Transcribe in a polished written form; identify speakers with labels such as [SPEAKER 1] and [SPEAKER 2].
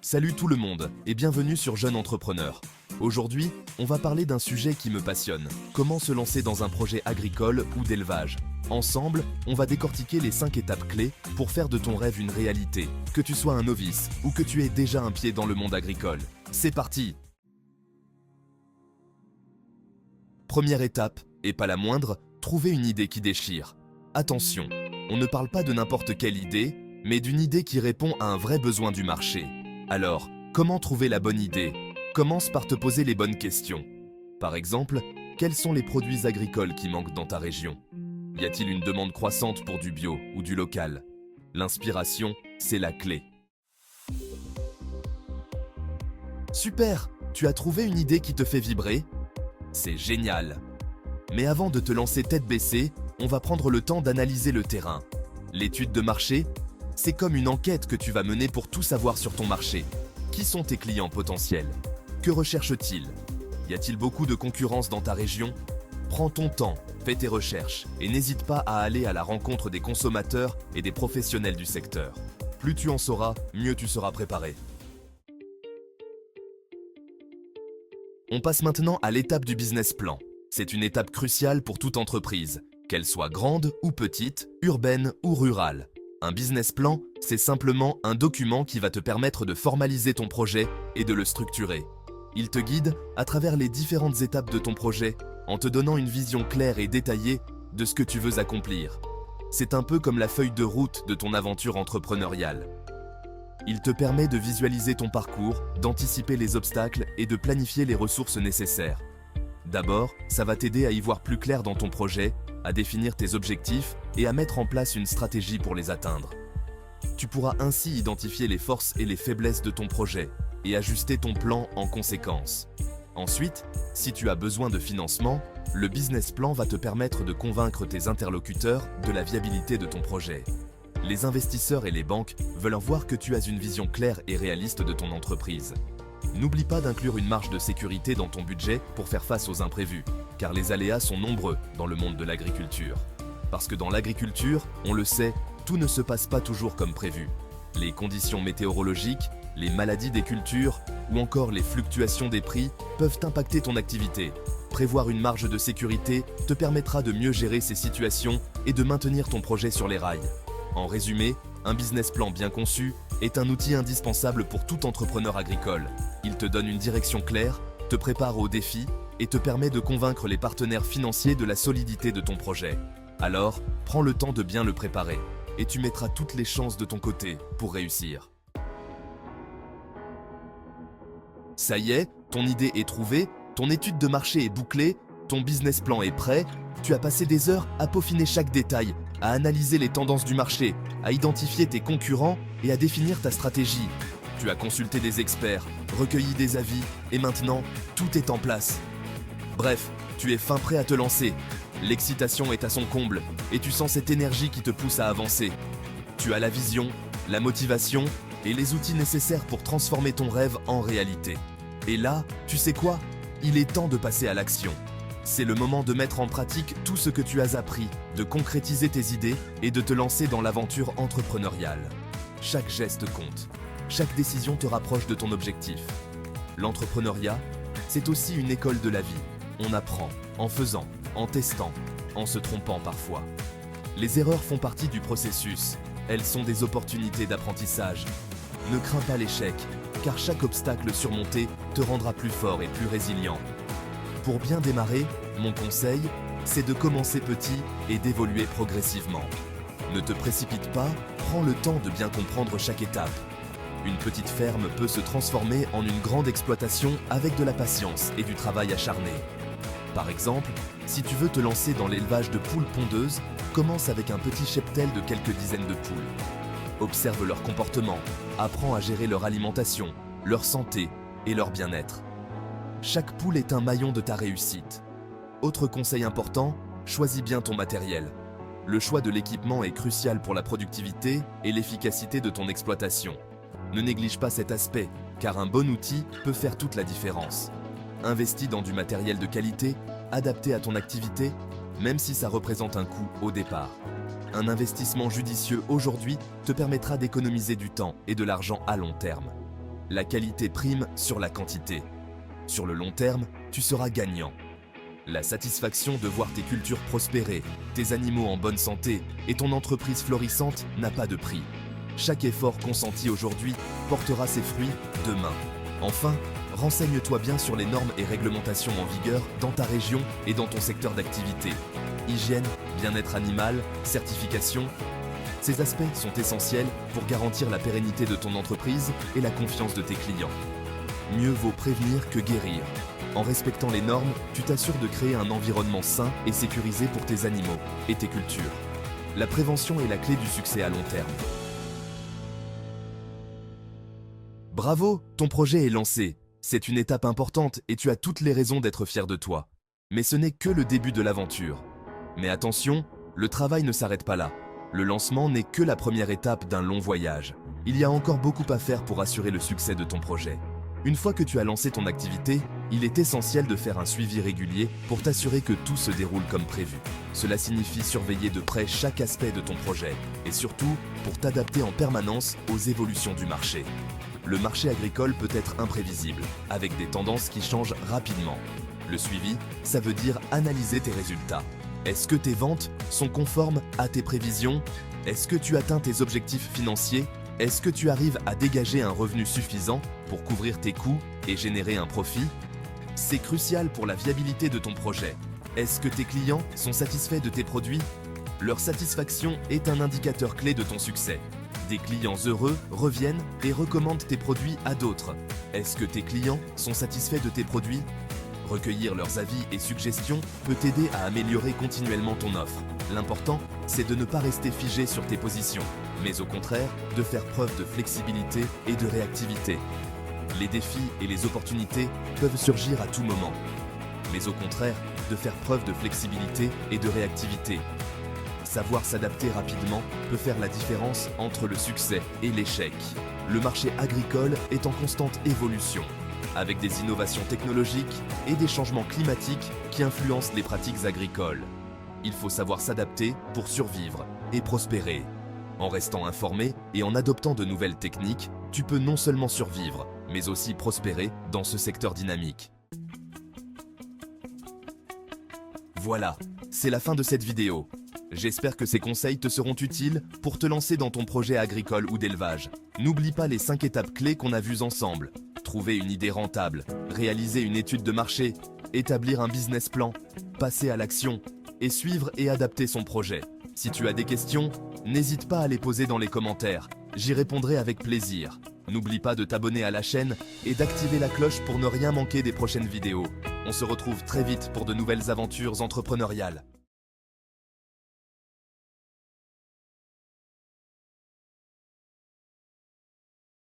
[SPEAKER 1] Salut tout le monde et bienvenue sur Jeune Entrepreneur. Aujourd'hui, on va parler d'un sujet qui me passionne. Comment se lancer dans un projet agricole ou d'élevage. Ensemble, on va décortiquer les 5 étapes clés pour faire de ton rêve une réalité, que tu sois un novice ou que tu aies déjà un pied dans le monde agricole. C'est parti! Première étape, et pas la moindre, trouver une idée qui déchire. Attention, on ne parle pas de n'importe quelle idée, mais d'une idée qui répond à un vrai besoin du marché. Alors, comment trouver la bonne idée? Commence par te poser les bonnes questions. Par exemple, quels sont les produits agricoles qui manquent dans ta région? Y a-t-il une demande croissante pour du bio ou du local? L'inspiration, c'est la clé. Super! Tu as trouvé une idée qui te fait vibrer? C'est génial! Mais avant de te lancer tête baissée, on va prendre le temps d'analyser le terrain. L'étude de marché, c'est comme une enquête que tu vas mener pour tout savoir sur ton marché. Qui sont tes clients potentiels? Que recherchent-ils? Y a-t-il beaucoup de concurrence dans ta région? Prends ton temps, fais tes recherches et n'hésite pas à aller à la rencontre des consommateurs et des professionnels du secteur. Plus tu en sauras, mieux tu seras préparé. On passe maintenant à l'étape du business plan. C'est une étape cruciale pour toute entreprise, qu'elle soit grande ou petite, urbaine ou rurale. Un business plan, c'est simplement un document qui va te permettre de formaliser ton projet et de le structurer. Il te guide à travers les différentes étapes de ton projet en te donnant une vision claire et détaillée de ce que tu veux accomplir. C'est un peu comme la feuille de route de ton aventure entrepreneuriale. Il te permet de visualiser ton parcours, d'anticiper les obstacles et de planifier les ressources nécessaires. D'abord, ça va t'aider à y voir plus clair dans ton projet, à définir tes objectifs et à mettre en place une stratégie pour les atteindre. Tu pourras ainsi identifier les forces et les faiblesses de ton projet et ajuster ton plan en conséquence. Ensuite, si tu as besoin de financement, le business plan va te permettre de convaincre tes interlocuteurs de la viabilité de ton projet. Les investisseurs et les banques veulent voir que tu as une vision claire et réaliste de ton entreprise. N'oublie pas d'inclure une marge de sécurité dans ton budget pour faire face aux imprévus, car les aléas sont nombreux dans le monde de l'agriculture. Parce que dans l'agriculture, on le sait, tout ne se passe pas toujours comme prévu. Les conditions météorologiques, les maladies des cultures ou encore les fluctuations des prix peuvent impacter ton activité. Prévoir une marge de sécurité te permettra de mieux gérer ces situations et de maintenir ton projet sur les rails. En résumé, un business plan bien conçu est un outil indispensable pour tout entrepreneur agricole. Il te donne une direction claire, te prépare aux défis et te permet de convaincre les partenaires financiers de la solidité de ton projet. Alors, prends le temps de bien le préparer et tu mettras toutes les chances de ton côté pour réussir. Ça y est, ton idée est trouvée, ton étude de marché est bouclée, ton business plan est prêt, tu as passé des heures à peaufiner chaque détail, à analyser les tendances du marché, à identifier tes concurrents et à définir ta stratégie. Tu as consulté des experts, recueilli des avis et maintenant, tout est en place. Bref, tu es fin prêt à te lancer. L'excitation est à son comble et tu sens cette énergie qui te pousse à avancer. Tu as la vision, la motivation et les outils nécessaires pour transformer ton rêve en réalité. Et là, tu sais quoi? Il est temps de passer à l'action. C'est le moment de mettre en pratique tout ce que tu as appris, de concrétiser tes idées et de te lancer dans l'aventure entrepreneuriale. Chaque geste compte. Chaque décision te rapproche de ton objectif. L'entrepreneuriat, c'est aussi une école de la vie. On apprend en faisant, en testant, en se trompant parfois. Les erreurs font partie du processus. Elles sont des opportunités d'apprentissage. Ne crains pas l'échec, car chaque obstacle surmonté te rendra plus fort et plus résilient. Pour bien démarrer, mon conseil, c'est de commencer petit et d'évoluer progressivement. Ne te précipite pas, prends le temps de bien comprendre chaque étape. Une petite ferme peut se transformer en une grande exploitation avec de la patience et du travail acharné. Par exemple, si tu veux te lancer dans l'élevage de poules pondeuses, commence avec un petit cheptel de quelques dizaines de poules. Observe leur comportement, apprends à gérer leur alimentation, leur santé et leur bien-être. Chaque poule est un maillon de ta réussite. Autre conseil important, choisis bien ton matériel. Le choix de l'équipement est crucial pour la productivité et l'efficacité de ton exploitation. Ne néglige pas cet aspect, car un bon outil peut faire toute la différence. Investis dans du matériel de qualité, adapté à ton activité, même si ça représente un coût au départ. Un investissement judicieux aujourd'hui te permettra d'économiser du temps et de l'argent à long terme. La qualité prime sur la quantité. Sur le long terme, tu seras gagnant. La satisfaction de voir tes cultures prospérer, tes animaux en bonne santé et ton entreprise florissante n'a pas de prix. Chaque effort consenti aujourd'hui portera ses fruits demain. Enfin, renseigne-toi bien sur les normes et réglementations en vigueur dans ta région et dans ton secteur d'activité. Hygiène, bien-être animal, certification. Ces aspects sont essentiels pour garantir la pérennité de ton entreprise et la confiance de tes clients. Mieux vaut prévenir que guérir. En respectant les normes, tu t'assures de créer un environnement sain et sécurisé pour tes animaux et tes cultures. La prévention est la clé du succès à long terme. Bravo, ton projet est lancé. C'est une étape importante et tu as toutes les raisons d'être fier de toi. Mais ce n'est que le début de l'aventure. Mais attention, le travail ne s'arrête pas là. Le lancement n'est que la première étape d'un long voyage. Il y a encore beaucoup à faire pour assurer le succès de ton projet. Une fois que tu as lancé ton activité, il est essentiel de faire un suivi régulier pour t'assurer que tout se déroule comme prévu. Cela signifie surveiller de près chaque aspect de ton projet et surtout pour t'adapter en permanence aux évolutions du marché. Le marché agricole peut être imprévisible, avec des tendances qui changent rapidement. Le suivi, ça veut dire analyser tes résultats. Est-ce que tes ventes sont conformes à tes prévisions? Est-ce que tu atteins tes objectifs financiers? Est-ce que tu arrives à dégager un revenu suffisant pour couvrir tes coûts et générer un profit? C'est crucial pour la viabilité de ton projet. Est-ce que tes clients sont satisfaits de tes produits? Leur satisfaction est un indicateur clé de ton succès. Des clients heureux reviennent et recommandent tes produits à d'autres. Est-ce que tes clients sont satisfaits de tes produits? Recueillir leurs avis et suggestions peut t'aider à améliorer continuellement ton offre. L'important, c'est de ne pas rester figé sur tes positions, mais au contraire, de faire preuve de flexibilité et de réactivité. Les défis et les opportunités peuvent surgir à tout moment, mais au contraire, de faire preuve de flexibilité et de réactivité. Savoir s'adapter rapidement peut faire la différence entre le succès et l'échec. Le marché agricole est en constante évolution, avec des innovations technologiques et des changements climatiques qui influencent les pratiques agricoles. Il faut savoir s'adapter pour survivre et prospérer. En restant informé et en adoptant de nouvelles techniques, tu peux non seulement survivre, mais aussi prospérer dans ce secteur dynamique. Voilà, c'est la fin de cette vidéo. J'espère que ces conseils te seront utiles pour te lancer dans ton projet agricole ou d'élevage. N'oublie pas les 5 étapes clés qu'on a vues ensemble. Trouver une idée rentable, réaliser une étude de marché, établir un business plan, passer à l'action et suivre et adapter son projet. Si tu as des questions, n'hésite pas à les poser dans les commentaires. J'y répondrai avec plaisir. N'oublie pas de t'abonner à la chaîne et d'activer la cloche pour ne rien manquer des prochaines vidéos. On se retrouve très vite pour de nouvelles aventures entrepreneuriales.